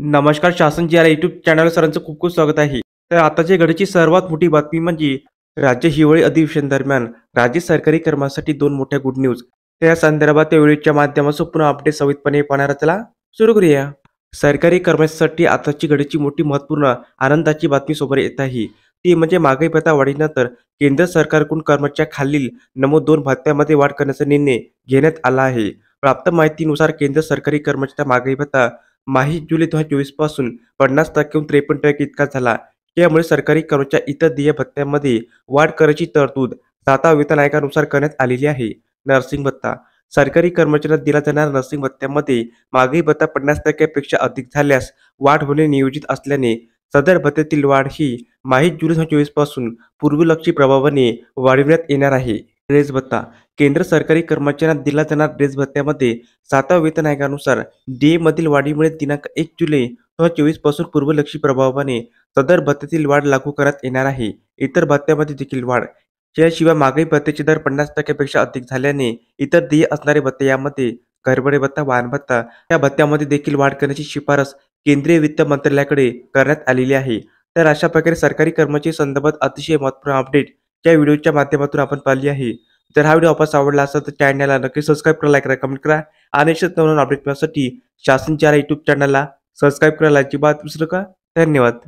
नमस्कार शासन जी या यूट्यूब चॅनल सरांचं खूप खूप स्वागत आहे. तर आताच्या घडीची सर्वात मोठी बातमी म्हणजे राज्य हिवाळी अधिवेशन दरम्यान राज्य सरकारी कर्मचाऱ्यांसाठी दोन मोठ्या गुड न्यूज. त्या संदर्भात त्या व्हिडिओच्या माध्यमातून पुन्हा अपडेट सविस्तरपणे पाहणार चला सुरू करूया. सरकारी कर्मचाऱ्यांसाठी आताची घडीची मोठी महत्त्वपूर्ण आनंदाची बातमी समोर येत आहे. ती म्हणजे महागाई भत्ता वाढीनंतर केंद्र सरकारकडून कर्मचाऱ्यांच्या खालील नमूद 2 भत्त्यामध्ये वाढ करण्याचा निर्णय घेण्यात आला आहे. प्राप्त माहितीनुसार केंद्र सरकारी कर्मचाऱ्यांचा महागाई भत्ता जुलै 2024 पासून 50% हून 53% इतका झाला. यामुळे सरकारी कर्मचाऱ्यांच्या इतर देय भत्त्यांमध्ये वाढ करायची तरतूद 7व्या वेतन आयोगानुसार करण्यात आलेली आहे. नर्सिंग भत्ता सरकारी कर्मचाऱ्यांना दिला जाणाऱ्या नर्सिंग भत्त्यामध्ये महागाई भत्ता 50% पेक्षा अधिक झाल्यास वाढ होणे नियोजित असल्याने सदर भत्त्यातील वाढ ही जुलै 2024 पासून पूर्वलक्षी प्रभावाने वाढविण्यात येणार आहे. ड्रेस भत्ता केंद्र सरकारी कर्मचाऱ्यांना दिला जाणारा ड्रेस भत्त्यामध्ये 7व्या वेतन आयोगानुसार डी मधील वाढीमुळे दिनांक 1 जुलै 2024 पासून पूर्वलक्षी प्रभावाने सदर भत्त्यातील वाढ लागू करण्यात येणार आहे. इतर भत्त्यामध्ये देखील वाढ. याशिवाय महागाई भत्त्याचे दर 50% पेक्षा अधिक झाल्याने इतर देय असणारे भत्ते यामध्ये घरभाडे भत्ता, वाहन भत्ता या भत्त्यामध्ये देखील वाढ करण्याची शिफारस केंद्रीय वित्त मंत्रालयाकडे करण्यात आलेली आहे. तर अशा प्रकारे सरकारी कर्मचारी संदर्भात अतिशय महत्त्वपूर्ण अपडेट या व्हिडिओच्या माध्यमातून आपण पाहिली आहे. जर हा व्हिडिओ आपल्याला आवडला असेल तर चॅनलला नक्की सबस्क्राईब करा, लाईक करा, कमेंट करा आणि अशाच नवीन अपडेट मिळण्यासाठी शासन 4 यूट्यूब चॅनलला सबस्क्राईब करायला अजिबात विसरू नका. धन्यवाद.